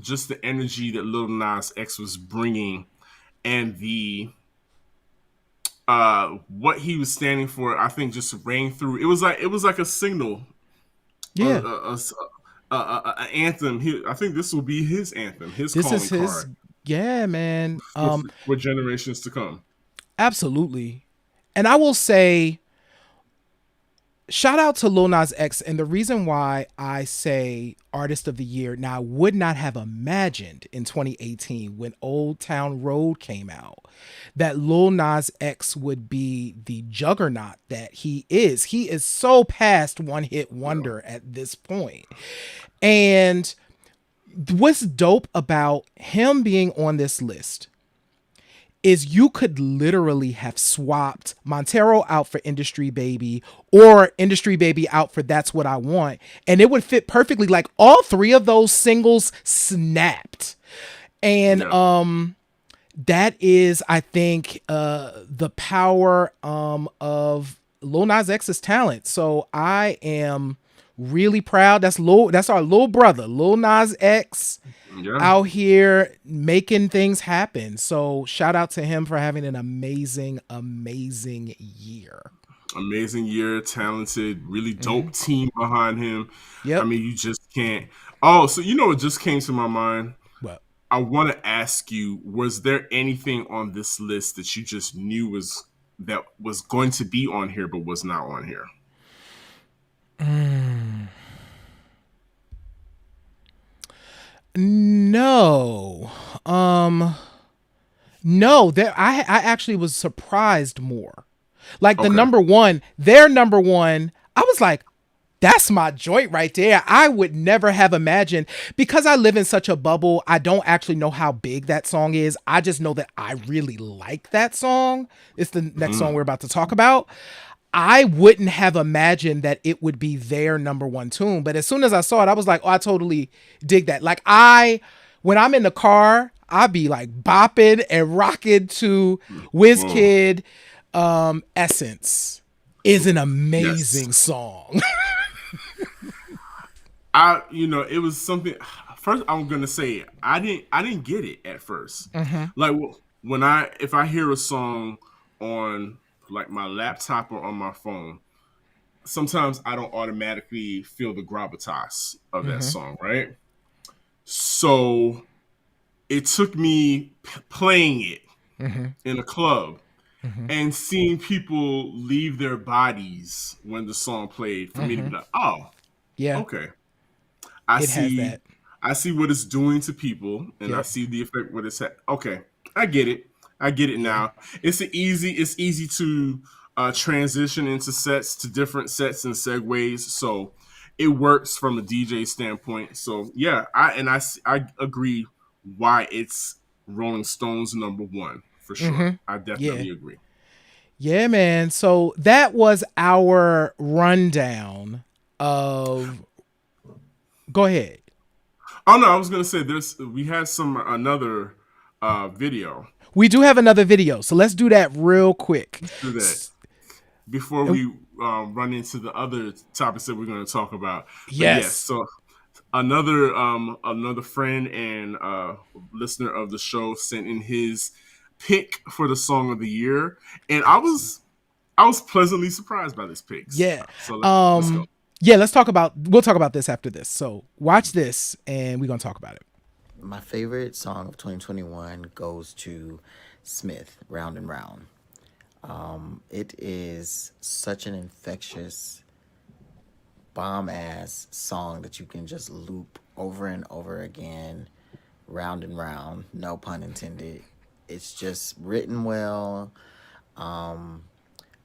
just the energy that Lil Nas X was bringing, and the what he was standing for, I think just rang through. It was like a signal, Yeah. a anthem. I think this will be his anthem, his This is calling his. card Yeah, man. for generations to come. Absolutely. And I will say, shout out to Lil Nas X. And the reason why I say artist of the year, now I would not have imagined in 2018 when Old Town Road came out that Lil Nas X would be the juggernaut that he is. He is so past one hit wonder at this point. And what's dope about him being on this list is you could literally have swapped Montero out for Industry Baby or Industry Baby out for That's What I Want, and it would fit perfectly. Like all three of those singles snapped. And that is, I think, the power of Lil Nas X's talent. So I am really proud. That's our little brother, Lil Nas X, out here making things happen. So shout out to him for having an amazing year. Amazing year, talented, really dope team behind him. Yep. I mean, you just can't. Oh, so what just came to my mind? Well, I want to ask you: was there anything on this list that you just knew was going to be on here, but was not on here? No. No, I actually was surprised more. Like the number one, their number one, I was like, that's my joint right there. I would never have imagined, because I live in such a bubble. I don't actually know how big that song is. I just know that I really like that song. It's the next song we're about to talk about. I wouldn't have imagined that it would be their number one tune. But as soon as I saw it, I was like, oh, I totally dig that. Like when I'm in the car, I'll be like bopping and rocking to WizKid. Essence is an amazing song. It was something. First, I'm gonna say I didn't get it at first. Like if I hear a song on like my laptop or on my phone, sometimes I don't automatically feel the gravitas of that song, right? So it took me playing it in a club and seeing people leave their bodies when the song played for me to be like, oh, Yeah. okay. I has that. see what it's doing to people, and I see the effect what it's had. Okay, I get it now. It's easy to transition into different sets and segues, so it works from a DJ standpoint. So yeah, I agree why it's Rolling Stones number one for sure. I definitely agree. Yeah, man. So that was our rundown of. Go ahead. Oh no, I was gonna say we had another video. We do have another video, so let's do that real quick. Let's do that before we run into the other topics that we're going to talk about. Yes. So another friend and listener of the show sent in his pick for the song of the year, and I was pleasantly surprised by this pick. Yeah. So let's go. Yeah, we'll talk about this after this. So watch this and we're gonna talk about it. My favorite song of 2021 goes to Smith, Round and Round. It is such an infectious, bomb ass song that you can just loop over and over again, round and round, no pun intended. It's just written well. Um,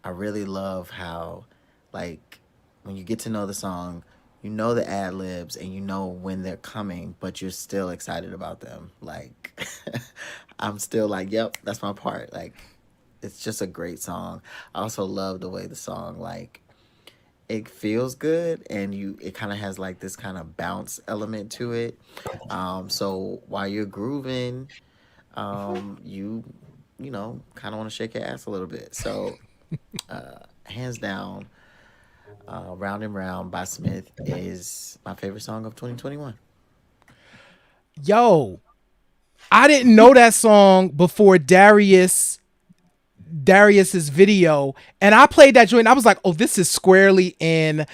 I really love how, like, when you get to know the song, you know the ad libs and you know when they're coming, but you're still excited about them. Like, I'm still like, yep, that's my part. Like, it's just a great song. I also love the way the song, like, it feels good and it kind of has like this kind of bounce element to it. So while you're grooving, you kind of want to shake your ass a little bit. So hands down, Round and Round by Smith is my favorite song of 2021. Yo, I didn't know that song before Darius's video, and I played that joint. I was like, oh, this is squarely in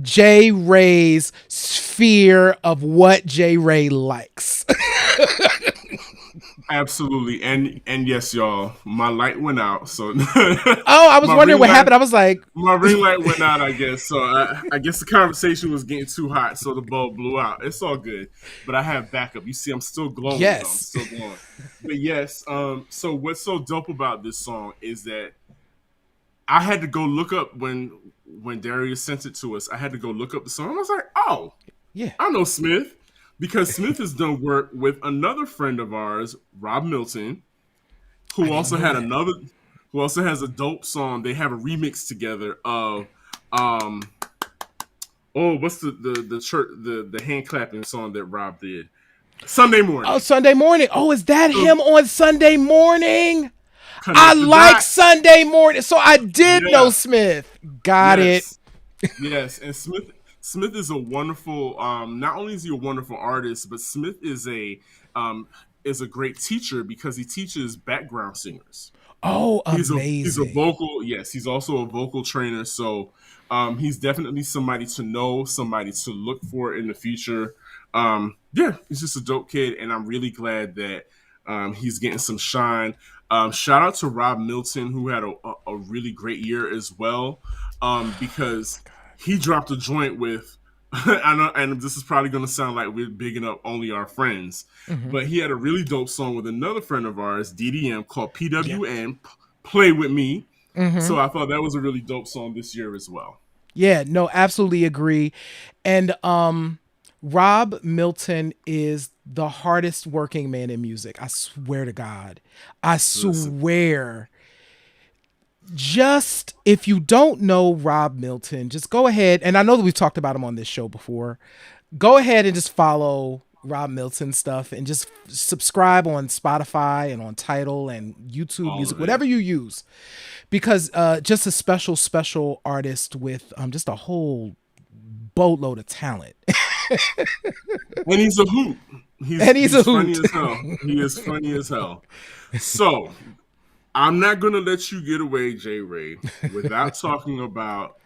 J Ray's sphere of what J Ray likes. Absolutely, and yes, y'all, my light went out. So, oh, I was wondering what happened. I was like, my ring light went out. I guess so. I guess the conversation was getting too hot, so the bulb blew out. It's all good, but I have backup. You see, I'm still glowing. Yes, though. I'm still glowing. But yes, so what's so dope about this song is that I had to go look up when Darius sent it to us. I had to go look up the song. I was like, oh, yeah, I know Smith. Because Smith has done work with another friend of ours, Rob Milton, who also has a dope song. They have a remix together of what's the hand clapping song that Rob did? Sunday Morning. Oh, Sunday Morning. Oh, is that him on Sunday Morning? I like Sunday Morning. So I did know Smith. Got it. Yes, and Smith is a wonderful. Not only is he a wonderful artist, but Smith is a great teacher because he teaches background singers. Oh, amazing! He's a vocal. Yes, he's also a vocal trainer. So he's definitely somebody to know, somebody to look for in the future. Yeah, he's just a dope kid, and I'm really glad that he's getting some shine. Shout out to Rob Milton, who had a really great year as well, because he dropped a joint with, I know, and this is probably going to sound like we're bigging up only our friends, but he had a really dope song with another friend of ours, DDM, called PWN, Play With Me. So I thought that was a really dope song this year as well. Yeah, no, absolutely agree. And Rob Milton is the hardest working man in music. I swear to God. I swear. Just if you don't know Rob Milton, just go ahead. And I know that we've talked about him on this show before. Go ahead and just follow Rob Milton stuff and just subscribe on Spotify and on Tidal and YouTube Music, whatever you use, because just a special artist with just a whole boatload of talent. And he's a hoot. He's funny as hell. He is funny as hell. So I'm not going to let you get away, J. Ray, without talking about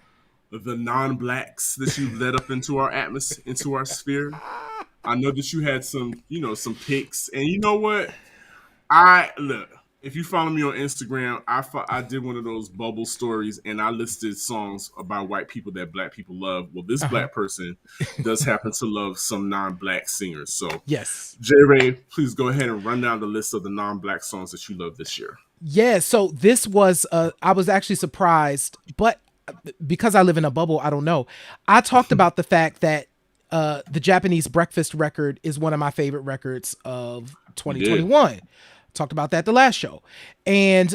the non-blacks that you've led up into our atmosphere, into our sphere. I know that you had some picks, and you know what? Look, if you follow me on Instagram, I did one of those bubble stories, and I listed songs about white people that black people love. Well, this black person does happen to love some non-black singers. So, yes, J. Ray, please go ahead and run down the list of the non-black songs that you love this year. Yeah, so this was, I was actually surprised, but because I live in a bubble, I don't know. I talked about the fact that the Japanese Breakfast record is one of my favorite records of 2021. Talked about that the last show. And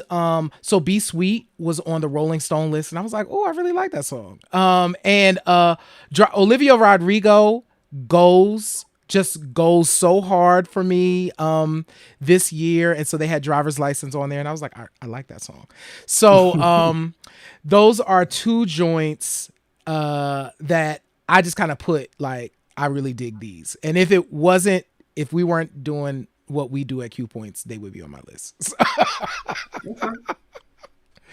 so Be Sweet was on the Rolling Stone list, and I was like, oh, I really like that song. And Olivia Rodrigo goes so hard for me this year, and so they had Driver's License on there, and I was like, I like that song. So those are two joints that I just kind of put like, I really dig these, and if we weren't doing what we do at Q Points, they would be on my list.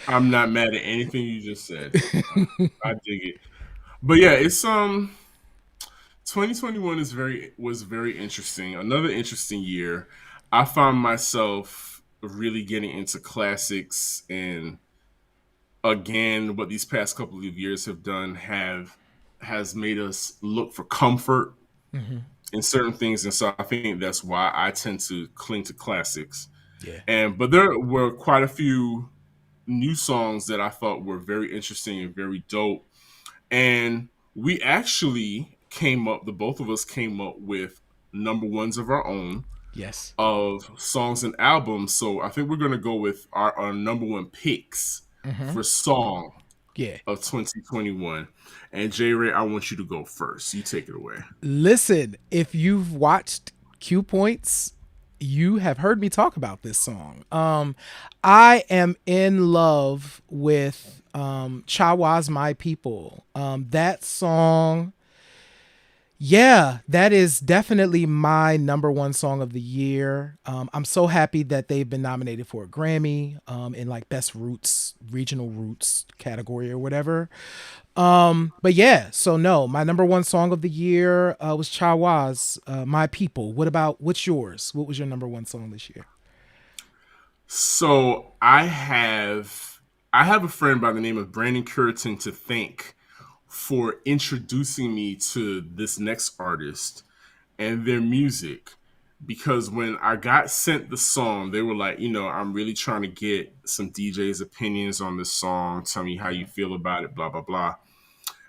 I'm not mad at anything you just said. I dig it. But yeah, it's 2021 was very interesting. Another interesting year. I found myself really getting into classics, and again, what these past couple of years have done have has made us look for comfort Mm-hmm. in certain things, and so I think that's why I tend to cling to classics. Yeah. And but there were quite a few new songs that I thought were very interesting and very dope. And we actually came up, the both of us came up with number ones of our own Yes. of songs and albums. So I think we're going to go with our number one picks Mm-hmm. for song Yeah. of 2021. And J Ray, I want you to go first. You take it away. Listen, if you've watched Q Points, you have heard me talk about this song. I am in love with Chawa's My People. That song, yeah, that is definitely my number one song of the year. I'm so happy that they've been nominated for a Grammy in like best roots, regional roots category or whatever. But yeah, so no, my number one song of the year was Chawa's My People. What's yours? What was your number one song this year? So I have a friend by the name of Brandon Curitin to thank for introducing me to this next artist and their music, because when I got sent the song, they were like, I'm really trying to get some DJs' opinions on this song. Tell me how you feel about it, blah, blah, blah.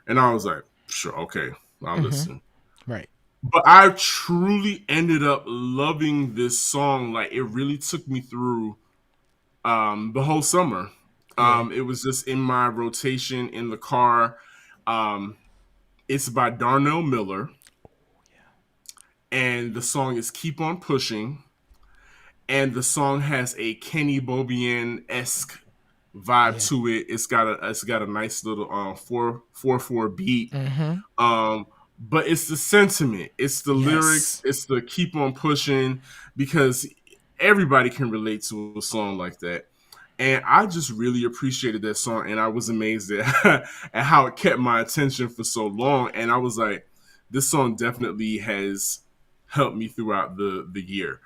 And I was like, sure, okay, I'll Mm-hmm. listen. Right. But I truly ended up loving this song. Like, it really took me through the whole summer. Yeah. It was just in my rotation in the car. Um, it's by Darnell Miller, and the song is "Keep on Pushing." And the song has a Kenny Bobian esque vibe Yeah. to it. It's got a nice little 4/4 beat. Mm-hmm. Um, but it's the sentiment, it's the lyrics, Yes. it's the keep on pushing, because everybody can relate to a song like that. And I just really appreciated that song, and I was amazed at, at how it kept my attention for so long. And I was like, this song definitely has helped me throughout the year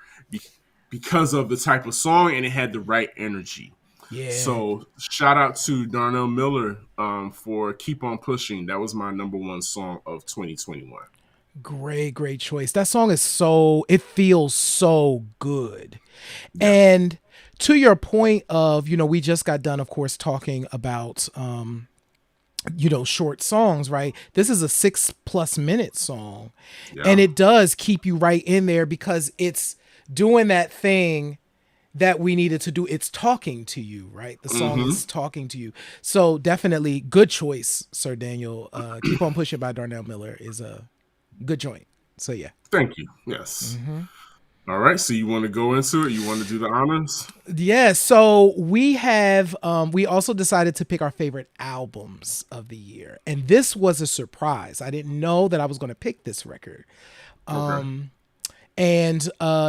because of the type of song, and it had the right energy. Yeah. So shout out to Darnell Miller for "Keep on Pushing." That was my number one song of 2021. Great choice. That song is it feels so good. Yeah. And to your point of, we just got done, of course, talking about short songs, right? This is a 6+ minute song. And Yeah. it does keep you right in there because it's doing that thing that we needed to do. It's talking to you, right? The song Mm-hmm. is talking to you. So definitely good choice, Sir Daniel. Keep on Pushing by Darnell Miller is a good joint. So yeah. Thank you. Yes. Mm-hmm. All right. So you want to go into it? You want to do the honors? Yeah, so we also decided to pick our favorite albums of the year. And this was a surprise. I didn't know that I was going to pick this record. Okay. And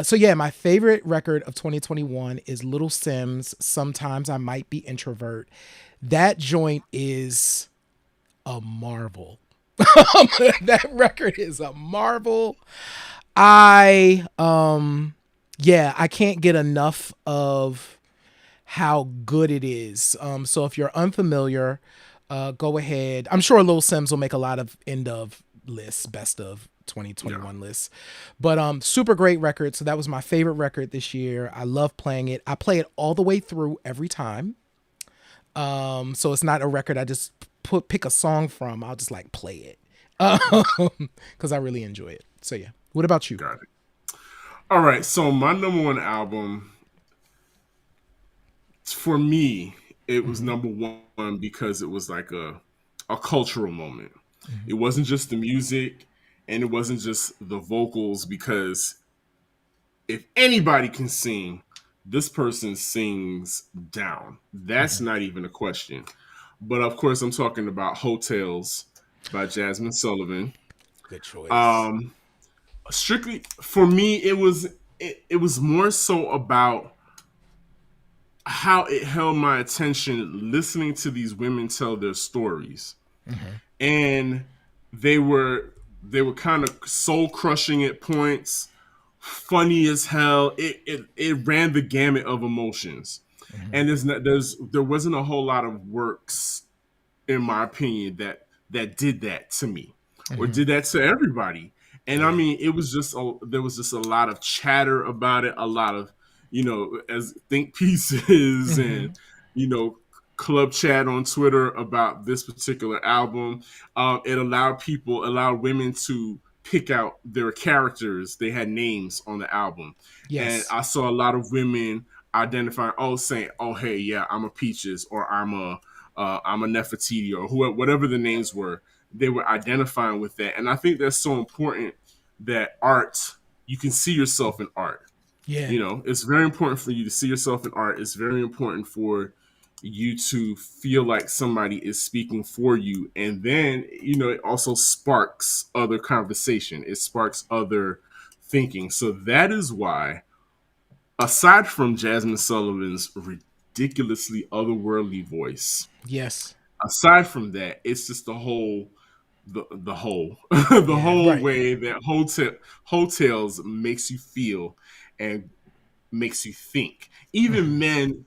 so yeah, my favorite record of 2021 is Little Sims, Sometimes I Might Be Introvert. That joint is a marvel. That record is a marvel. I I can't get enough of how good it is. So if you're unfamiliar, go ahead. I'm sure Lil Sims will make a lot of end of lists, best of Yeah. 2021 lists. But super great record. So that was my favorite record this year. I love playing it. I play it all the way through every time. So it's not a record I just pick a song from. I'll just like play it. Because I really enjoy it. So yeah. What about you? Got it. All right. So my number one album for me, it was Mm-hmm. number one because it was like a cultural moment. Mm-hmm. It wasn't just the music, and it wasn't just the vocals, because if anybody can sing, this person sings down. That's Mm-hmm. not even a question. But of course, I'm talking about Hotels by Jasmine Sullivan. Good choice. Um, Strictly for me, it was more so about how it held my attention listening to these women tell their stories. Mm-hmm. and they were they were kind of soul crushing at points, funny as hell. It ran the gamut of emotions, Mm-hmm. and there wasn't a whole lot of works, in my opinion, that did that to me or Mm-hmm. did that to everybody. And I Yeah. mean, there was just a lot of chatter about it, a lot of, as think pieces Mm-hmm. and, you know, club chat on Twitter about this particular album. It allowed women to pick out their characters. They had names on the album. And Yes. I saw a lot of women identifying, saying, oh, hey, yeah, I'm a Peaches, or I'm a Nefertiti, or whatever the names were. They were identifying with that, and I think that's so important, that art, you can see yourself in art. Yeah. It's very important for you to see yourself in art. It's very important for you to feel like somebody is speaking for you, and then it also sparks other conversation. It sparks other thinking. So that is why, aside from Jasmine Sullivan's ridiculously otherworldly voice, Yes. aside from that, it's just the whole the Yeah. whole Right. way that hotels makes you feel and makes you think. Even men,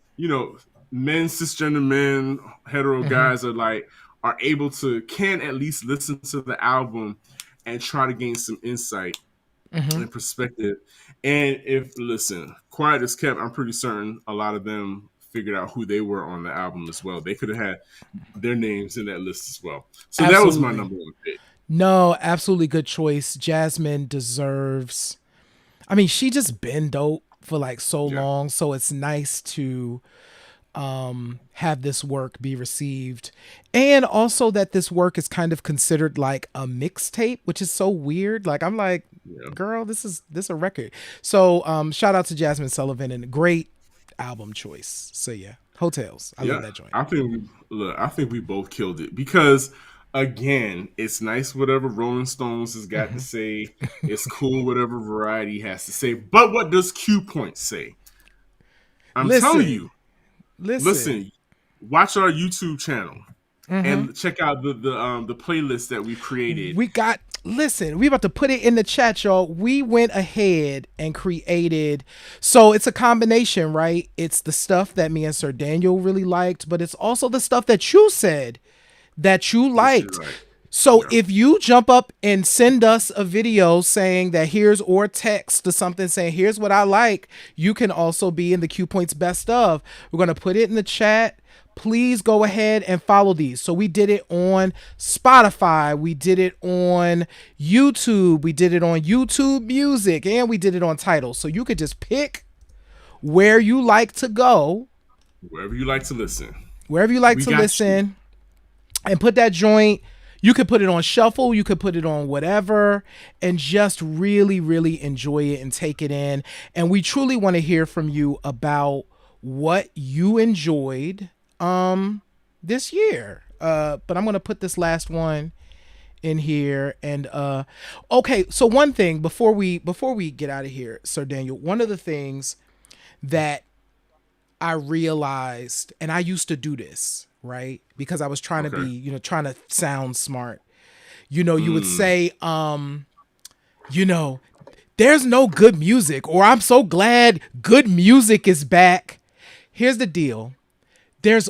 cisgender men, hetero Mm-hmm. guys are able to can at least listen to the album and try to gain some insight Mm-hmm. and perspective. And if listen, quiet as kept, I'm pretty certain a lot of them figured out who they were on the album as well. They could have had their names in that list as well. So that was my Absolutely. number one pick. No, absolutely good choice. Jasmine deserves. I mean, she just been dope for like so Yeah. long, so it's nice to have this work be received, and also that this work is kind of considered like a mixtape, which is so weird. Like I'm like, Yeah. girl, this a record. So shout out to Jasmine Sullivan, and great album choice. So yeah, Hotels, I love Yeah. that joint. I think we both killed it because again, it's nice whatever Rolling Stones has got to Hmm. say. It's cool whatever Variety has to say. But what does Q Point say? I'm telling Listen, you, listen. listen, watch our YouTube channel and check out the playlist that we've created. We got listen, we about to put it in the chat, y'all. We went ahead and created, so it's a combination, right? It's the stuff that me and Sir Daniel really liked, but it's also the stuff that you said that you That you're liked. right. So Yeah. if you jump up and send us a video saying that here's, or text to something saying here's what I like, you can also be in the Q Points best of. We're going to put it in the chat. Please go ahead and follow these. So we did it on Spotify, we did it on YouTube, we did it on YouTube Music, and we did it on Tidal. So you could just pick where you like to go, Wherever you like to listen. wherever you like We to got you. listen, and put that joint. You could put it on shuffle, you could put it on whatever, and just really, really enjoy it and take it in. And we truly want to hear from you about what you enjoyed this year. But I'm gonna put this last one in here. And okay, so one thing before we get out of here, Sir Daniel, one of the things that I realized, and I used to do this, right? Because I was trying to be, Okay. trying to sound smart. You would Mm. say, you know, there's no good music, or I'm so glad good music is back. Here's the deal. There's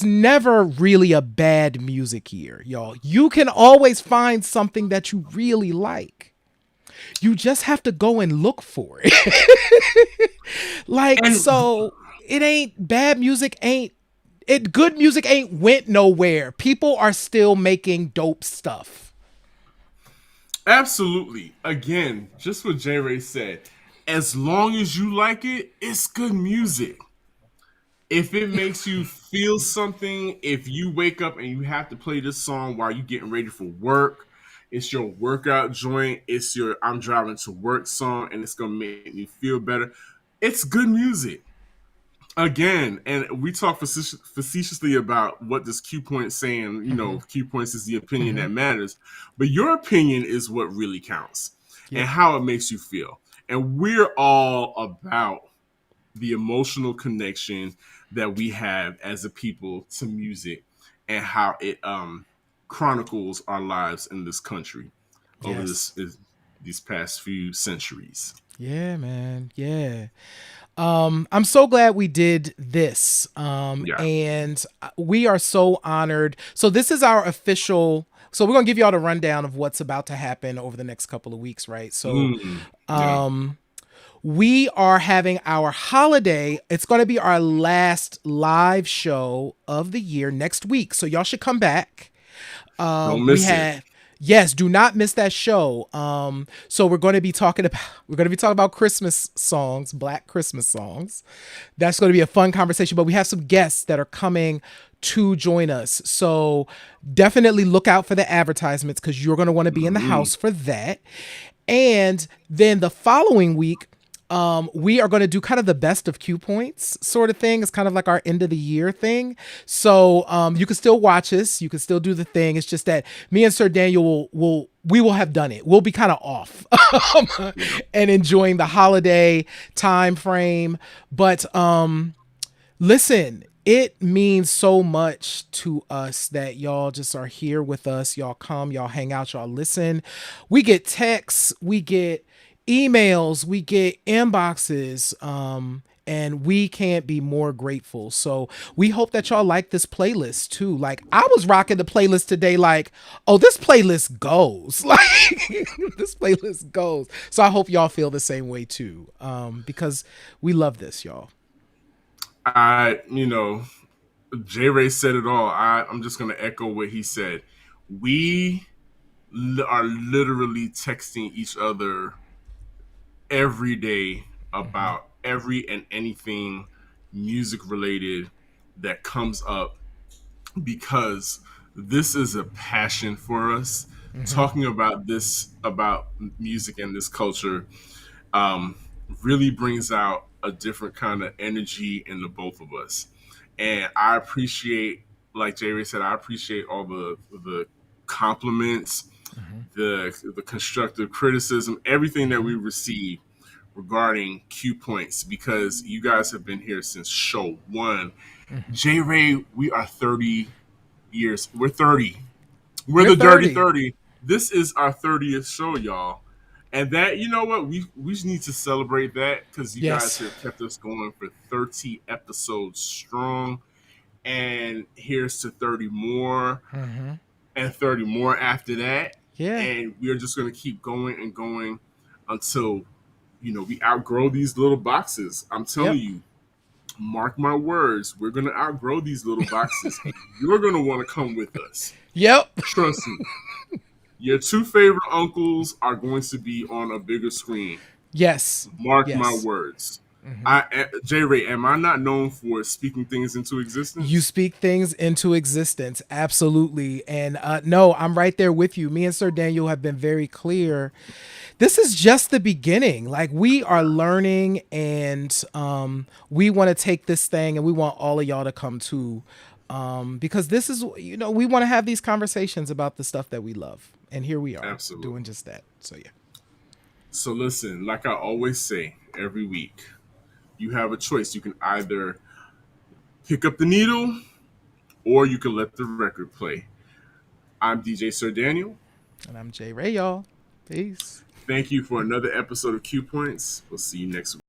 never really a bad music year, y'all. You can always find something that you really like. You just have to go and look for it. Like, And so it ain't bad music, ain't it good music ain't went nowhere. People are still making dope stuff. absolutely, again, just what J Ray said, as long as you like it, it's good music. If it makes you feel something, if you wake up and you have to play this song while you're getting ready for work, it's your workout joint, it's your I'm driving to work song, and it's gonna make me feel better. It's good music. Again, and we talk facetiously about what does Q Point saying, Mm-hmm. Q Points is the opinion Mm-hmm. that matters, but your opinion is what really counts and Yep. how it makes you feel. And we're all about the emotional connection that we have as a people to music and how it chronicles our lives in this country over Yes. these past few centuries. Yeah, man. Yeah. I'm so glad we did this. Yeah. And we are so honored. So this is our official. So we're gonna give y'all the rundown of what's about to happen over the next couple of weeks, right? So Yeah. we are having our holiday. It's going to be our last live show of the year next week. So y'all should come back. Don't We miss it. have Yes, do not miss that show. So we're going to be talking about Christmas songs, Black Christmas songs. That's going to be a fun conversation, but we have some guests that are coming to join us. So definitely look out for the advertisements because you're going to want to be in the house for that. And then the following week, we are going to do kind of the best of Q points sort of thing. It's kind of like our end of the year thing. So you can still watch us. You can still do the thing. It's just that me and Sir Daniel we will have done it. We'll be kind of off and enjoying the holiday time frame. But listen, it means so much to us that y'all just are here with us. Y'all come, y'all hang out, y'all listen. We get texts, we get emails, we get inboxes, and we can't be more grateful. So we hope that y'all like this playlist too. Like I was rocking the playlist today, like, oh, this playlist goes. Like this playlist goes. So I hope y'all feel the same way too. Because we love this, y'all. J. Ray said it all. I'm just going to echo what he said. We are literally texting each other every day about every and anything music related that comes up because this is a passion for us. Talking about music and this culture um, really brings out a different kind of energy in the both of us. And I appreciate, like J Ray said, I appreciate all the compliments, the constructive criticism, everything that we receive regarding Q points because you guys have been here since show one. J Ray, we are 30 years. We're 30. We're We're the Dirty 30. 30. This is our 30th show, y'all. And that, you know what? We just need to celebrate that because you guys Yes. have kept us going for 30 episodes strong. And here's to 30 more and 30 more after that. Yeah. And we are just going to keep going and going until, we outgrow these little boxes. I'm telling Yep. you, mark my words, we're going to outgrow these little boxes and you're going to want to come with us. Yep. Trust me. Your two favorite uncles are going to be on a bigger screen. Yes. Mark my Yes. words. J Ray, am I not known for speaking things into You existence? speak things into existence. Absolutely. And no, I'm right there with you. Me and Sir Daniel have been very clear. This is just the beginning. Like we are learning and we want to take this thing and we want all of y'all to come too. Because this is, we want to have these conversations about the stuff that we love. And here we are doing Absolutely. just that. So yeah. So listen, like I always say every week, you have a choice. You can either pick up the needle or you can let the record play. I'm DJ Sir Daniel. And I'm Jay Ray, y'all. Peace. Thank you for another episode of Q Points. We'll see you next week.